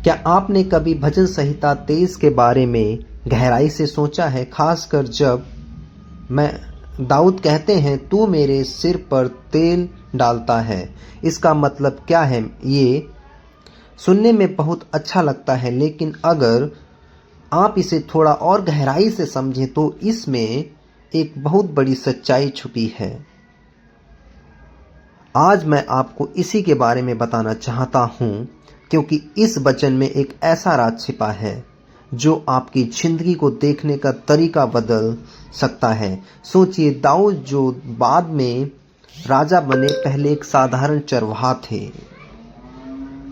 क्या आपने कभी भजन संहिता 23 के बारे में गहराई से सोचा है, खासकर जब मैं दाऊद कहते हैं, तू मेरे सिर पर तेल डालता है। इसका मतलब क्या है? ये सुनने में बहुत अच्छा लगता है, लेकिन अगर आप इसे थोड़ा और गहराई से समझें तो इसमें एक बहुत बड़ी सच्चाई छुपी है। आज मैं आपको इसी के बारे में बताना चाहता हूँ, क्योंकि इस वचन में एक ऐसा राज छिपा है जो आपकी जिंदगी को देखने का तरीका बदल सकता है। सोचिए, दाऊद जो बाद में राजा बने, पहले एक साधारण चरवाहा थे।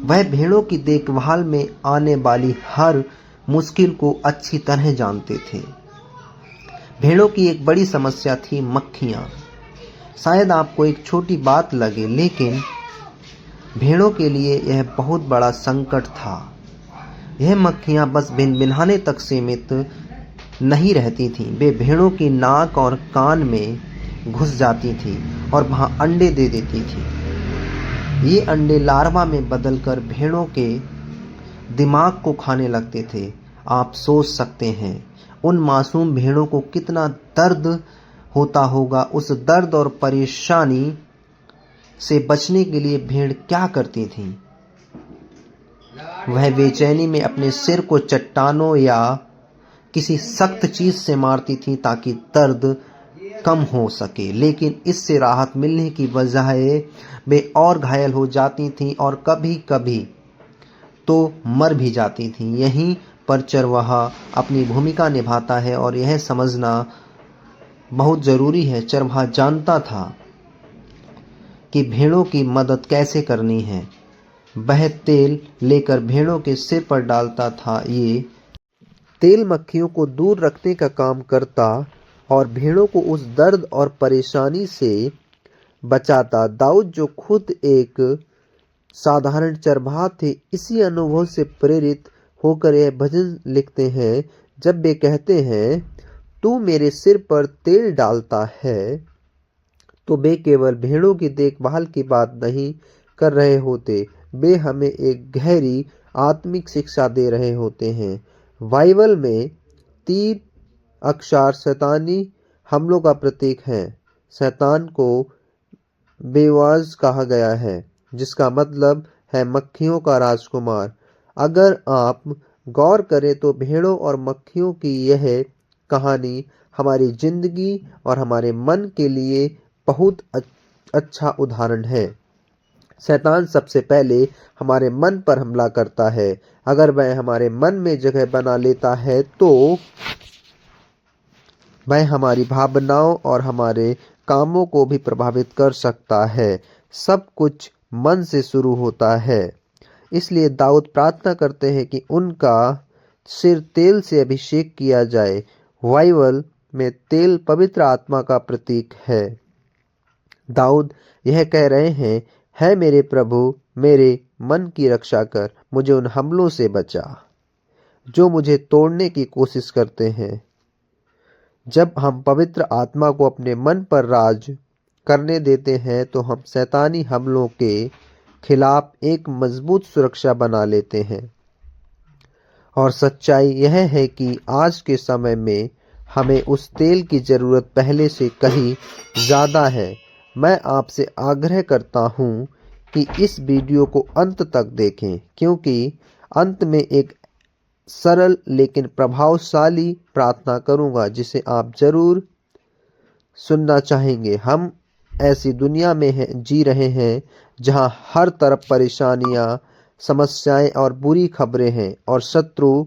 वह भेड़ों की देखभाल में आने वाली हर मुश्किल को अच्छी तरह जानते थे। भेड़ों की एक बड़ी समस्या थी मक्खियाँ। शायद आपको एक छोटी बात लगे, लेकिन भेड़ों के लिए यह बहुत बड़ा संकट था। यह मक्खियाँ बस भिनभिनाने तक सीमित नहीं रहती थीं। वे भेड़ों की नाक और कान में घुस जाती थीं और वहां अंडे दे देती थीं। ये अंडे लार्वा में बदलकर भेड़ों के दिमाग को खाने लगते थे। आप सोच सकते हैं उन मासूम भेड़ों को कितना दर्द होता होगा। उस दर्द और परेशानी से बचने के लिए भेड़ क्या करती थीं? वह बेचैनी में अपने सिर को चट्टानों या किसी सख्त चीज से मारती थीं ताकि दर्द कम हो सके, लेकिन इससे राहत मिलने की बजाय वे और घायल हो जाती थीं और कभी कभी तो मर भी जाती थीं। यहीं पर चरवाहा अपनी भूमिका निभाता है और यह समझना बहुत जरूरी है। चरवाहा जानता था कि भेड़ों की मदद कैसे करनी है। वह तेल लेकर भेड़ों के सिर पर डालता था। ये तेल मक्खियों को दूर रखने का काम करता और भेड़ों को उस दर्द और परेशानी से बचाता। दाऊद जो खुद एक साधारण चरवाहा थे, इसी अनुभव से प्रेरित होकर यह भजन लिखते हैं। जब वे कहते हैं, तू मेरे सिर पर तेल डालता है, तो वे केवल भेड़ों की देखभाल की बात नहीं कर रहे होते। वे हमें एक गहरी आत्मिक शिक्षा दे रहे होते हैं। बाइबल में 3 अक्षर शैतानी हमलों का प्रतीक है। शैतान को बेवाज कहा गया है, जिसका मतलब है मक्खियों का राजकुमार। अगर आप गौर करें तो भेड़ों और मक्खियों की यह कहानी हमारी जिंदगी और हमारे मन के लिए बहुत अच्छा उदाहरण है। शैतान सबसे पहले हमारे मन पर हमला करता है। अगर वह हमारे मन में जगह बना लेता है तो वह हमारी भावनाओं और हमारे कामों को भी प्रभावित कर सकता है। सब कुछ मन से शुरू होता है। इसलिए दाऊद प्रार्थना करते हैं कि उनका सिर तेल से अभिषेक किया जाए। बाइबल में तेल पवित्र आत्मा का प्रतीक है। दाऊद यह कह रहे हैं, है मेरे प्रभु, मेरे मन की रक्षा कर, मुझे उन हमलों से बचा जो मुझे तोड़ने की कोशिश करते हैं। जब हम पवित्र आत्मा को अपने मन पर राज करने देते हैं तो हम शैतानी हमलों के खिलाफ एक मजबूत सुरक्षा बना लेते हैं। और सच्चाई यह है कि आज के समय में हमें उस तेल की जरूरत पहले से कहीं ज्यादा है। मैं आपसे आग्रह करता हूं कि इस वीडियो को अंत तक देखें, क्योंकि अंत में एक सरल लेकिन प्रभावशाली प्रार्थना करूंगा जिसे आप जरूर सुनना चाहेंगे। हम ऐसी दुनिया में जी रहे हैं जहां हर तरफ परेशानियां, समस्याएं और बुरी खबरें हैं, और शत्रु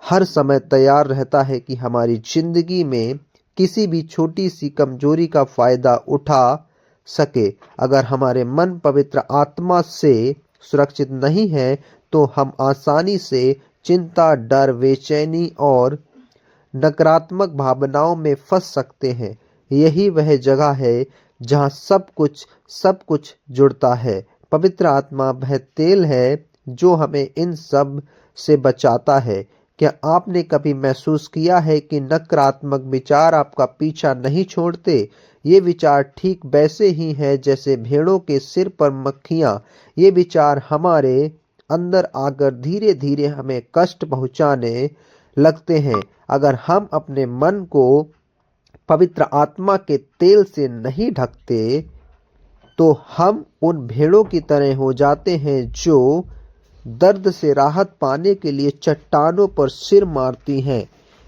हर समय तैयार रहता है कि हमारी जिंदगी में किसी भी छोटी सी कमजोरी का फायदा उठा सके। अगर हमारे मन पवित्र आत्मा से सुरक्षित नहीं है तो हम आसानी से चिंता, डर, बेचैनी और नकारात्मक भावनाओं में फंस सकते हैं। यही वह जगह है जहां सब कुछ जुड़ता है। पवित्र आत्मा वह तेल है जो हमें इन सब से बचाता है। क्या आपने कभी महसूस किया है कि नकारात्मक विचार आपका पीछा नहीं छोड़ते? ये विचार ठीक वैसे ही हैं जैसे भेड़ों के सिर पर मक्खियां। ये विचार हमारे अंदर आकर धीरे धीरे हमें कष्ट पहुंचाने लगते हैं। अगर हम अपने मन को पवित्र आत्मा के तेल से नहीं ढकते तो हम उन भेड़ों की तरह हो जाते हैं जो दर्द से राहत पाने के लिए चट्टानों पर सिर मारती हैं,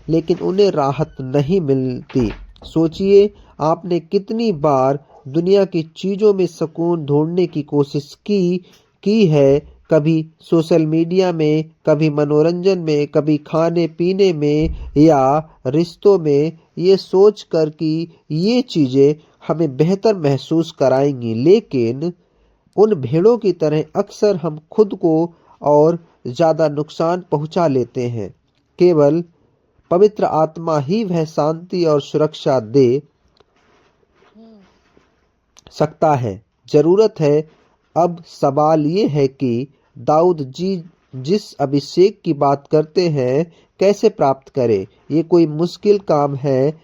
लेकिन उन्हें राहत नहीं मिलती। सोचिए, आपने कितनी बार दुनिया की चीजों में सुकून ढूंढने की कोशिश की है, कभी सोशल मीडिया में, कभी मनोरंजन में, कभी खाने पीने में या रिश्तों में, ये सोचकर कि ये चीजें हमें बेहतर महसूस कराएंगी। लेकिन उन भेड़ों की तरह अक्सर हम खुद को और ज्यादा नुकसान पहुंचा लेते हैं। केवल पवित्र आत्मा ही वह शांति और सुरक्षा दे सकता है। जरूरत है, अब सवाल ये है कि दाऊद जी जिस अभिषेक की बात करते हैं कैसे प्राप्त करें। ये कोई मुश्किल काम है,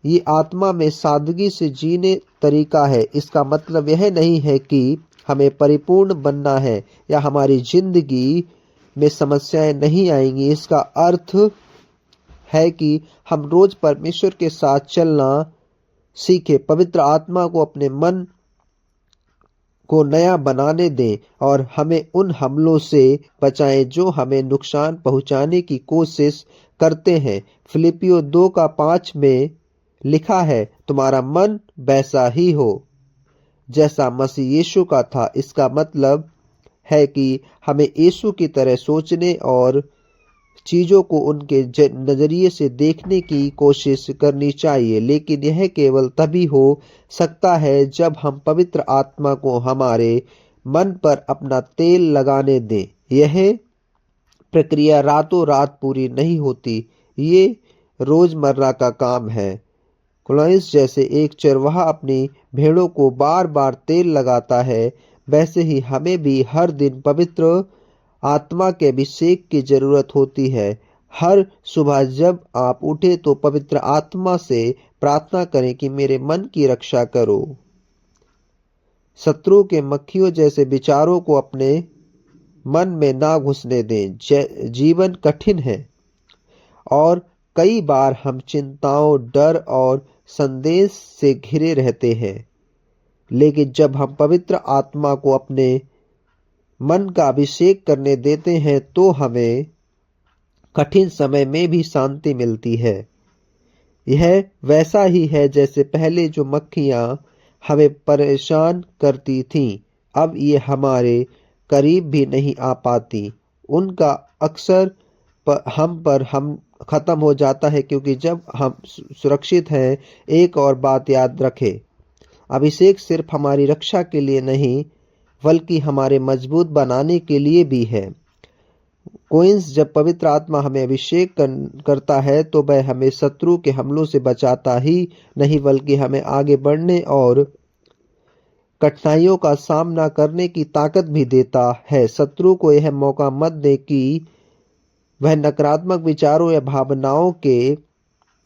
ये आत्मा में सादगी से जीने तरीका है। इसका मतलब यह नहीं है कि हमें परिपूर्ण बनना है या हमारी जिंदगी में समस्याएं नहीं आएंगी। इसका अर्थ है कि हम रोज परमेश्वर के साथ चलना सीखें, पवित्र आत्मा को अपने मन को नया बनाने दें और हमें उन हमलों से बचाएं जो हमें नुकसान पहुंचाने की कोशिश करते हैं। फिलिपियो 2:5 में लिखा है, तुम्हारा मन वैसा ही हो जैसा मसीह यीशु का था। इसका मतलब है कि हमें यीशु की तरह सोचने और चीजों को उनके नजरिए से देखने की कोशिश करनी चाहिए। लेकिन यह केवल तभी हो सकता है जब हम पवित्र आत्मा को हमारे मन पर अपना तेल लगाने दें। यह प्रक्रिया रातों रात पूरी नहीं होती, ये रोजमर्रा का काम है। क्लोइस जैसे एक चरवाहा अपनी भेड़ों को बार बार तेल लगाता है, वैसे ही हमें भी हर दिन पवित्र आत्मा के अभिषेक की जरूरत होती है। हर सुबह जब आप उठे तो पवित्र आत्मा से प्रार्थना करें कि मेरे मन की रक्षा करो। शत्रु के मक्खियों जैसे विचारों को अपने मन में ना घुसने दें। जीवन कठिन है और कई बार हम चिंताओं, डर और संदेश से घिरे रहते हैं। लेकिन जब हम पवित्र आत्मा को अपने मन का अभिषेक करने देते हैं तो हमें कठिन समय में भी शांति मिलती है। यह वैसा ही है जैसे पहले जो मक्खियां हमें परेशान करती थीं, अब ये हमारे करीब भी नहीं आ पाती। उनका अक्सर हम खत्म हो जाता है, क्योंकि जब हम सुरक्षित हैं। एक और बात याद रखें, अभिषेक सिर्फ हमारी रक्षा के लिए नहीं बल्कि हमारे मजबूत बनाने के लिए भी है। कोइंस जब पवित्र आत्मा हमें अभिषेक करता है तो वह हमें शत्रु के हमलों से बचाता ही नहीं बल्कि हमें आगे बढ़ने और कठिनाइयों का सामना करने की ताकत भी देता है। शत्रु को यह मौका मत दे कि वह नकारात्मक विचारों या भावनाओं के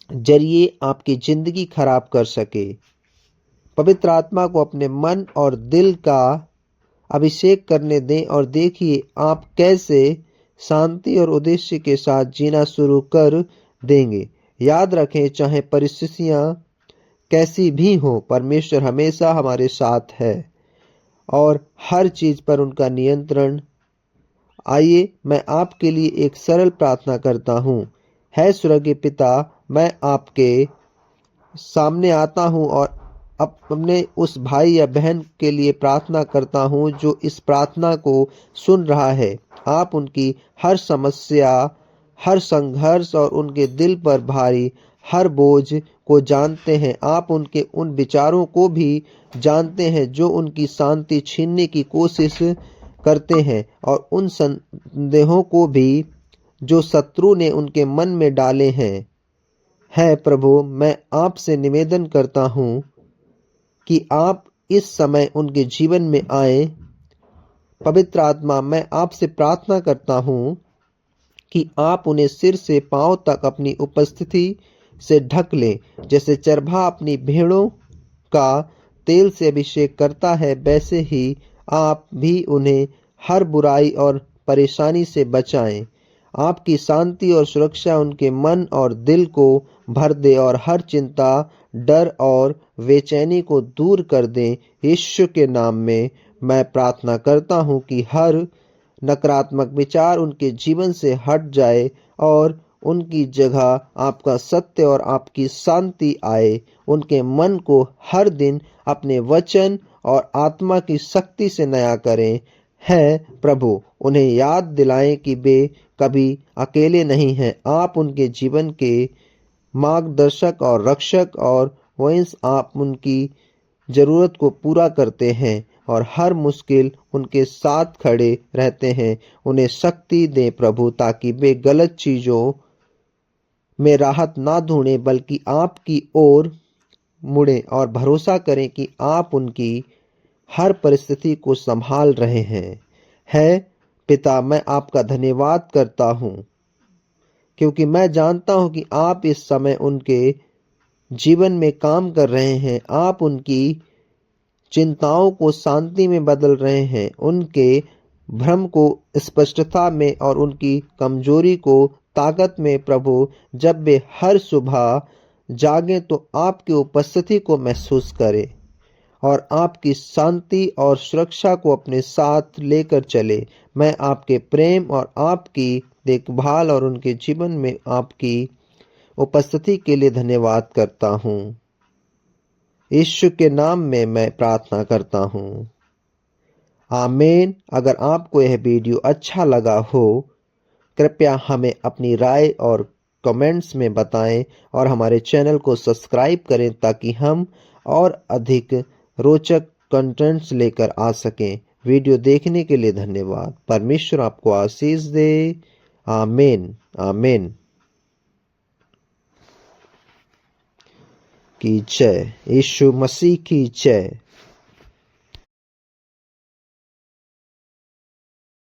जरिए आपकी जिंदगी खराब कर सके। पवित्र आत्मा को अपने मन और दिल का अभिषेक करने दें और देखिए आप कैसे शांति और उद्देश्य के साथ जीना शुरू कर देंगे। याद रखें, चाहे परिस्थितियां कैसी भी हों, परमेश्वर हमेशा हमारे साथ है और हर चीज पर उनका नियंत्रण। आइए मैं आपके लिए एक सरल प्रार्थना करता हूँ। है स्वर्गीय पिता, मैं आपके सामने आता हूँ और अपने उस भाई या बहन के लिए प्रार्थना करता हूँ जो इस प्रार्थना को सुन रहा है। आप उनकी हर समस्या, हर संघर्ष और उनके दिल पर भारी हर बोझ को जानते हैं। आप उनके उन विचारों को भी जानते हैं जो उनकी शांति छीनने की कोशिश करते हैं और उन संदेहों को भी जो शत्रु ने उनके मन में डाले हैं। है प्रभु, मैं आपसे निवेदन करता हूँ कि आप इस समय उनके जीवन में आए। पवित्र आत्मा, मैं आपसे प्रार्थना करता हूँ कि आप उन्हें सिर से पांव तक अपनी उपस्थिति से ढक लें। जैसे चरवाहा अपनी भेड़ों का तेल से अभिषेक करता है, वैसे ही आप भी उन्हें हर बुराई और परेशानी से बचाएं। आपकी शांति और सुरक्षा उनके मन और दिल को भर दे और हर चिंता, डर और बेचैनी को दूर कर दें। यीशु के नाम में मैं प्रार्थना करता हूँ कि हर नकारात्मक विचार उनके जीवन से हट जाए और उनकी जगह आपका सत्य और आपकी शांति आए। उनके मन को हर दिन अपने वचन और आत्मा की शक्ति से नया करें। है प्रभु, उन्हें याद दिलाएं कि वे कभी अकेले नहीं हैं। आप उनके जीवन के मार्गदर्शक और रक्षक और वहीं आप उनकी जरूरत को पूरा करते हैं और हर मुश्किल उनके साथ खड़े रहते हैं। उन्हें शक्ति दें प्रभु, ताकि वे गलत चीजों में राहत ना ढूंढें बल्कि आपकी ओर मुड़ें और भरोसा करें कि आप उनकी हर परिस्थिति को संभाल रहे हैं। है पिता, मैं आपका धन्यवाद करता हूँ क्योंकि मैं जानता हूँ कि आप इस समय उनके जीवन में काम कर रहे हैं। आप उनकी चिंताओं को शांति में बदल रहे हैं, उनके भ्रम को स्पष्टता में और उनकी कमजोरी को ताकत में। प्रभु, जब वे हर सुबह जागें तो आपकी उपस्थिति को महसूस करें और आपकी शांति और सुरक्षा को अपने साथ लेकर चले। मैं आपके प्रेम और आपकी देखभाल और उनके जीवन में आपकी उपस्थिति के लिए धन्यवाद करता हूँ। यीशु के नाम में मैं प्रार्थना करता हूँ, आमीन। अगर आपको यह वीडियो अच्छा लगा हो, कृपया हमें अपनी राय और कमेंट्स में बताएं और हमारे चैनल को सब्सक्राइब करें ताकि हम और अधिक रोचक कंटेंट्स लेकर आ सकें। वीडियो देखने के लिए धन्यवाद। परमेश्वर आपको आशीष दे। आमीन, आमीन की जय। यीशु मसीह की जय।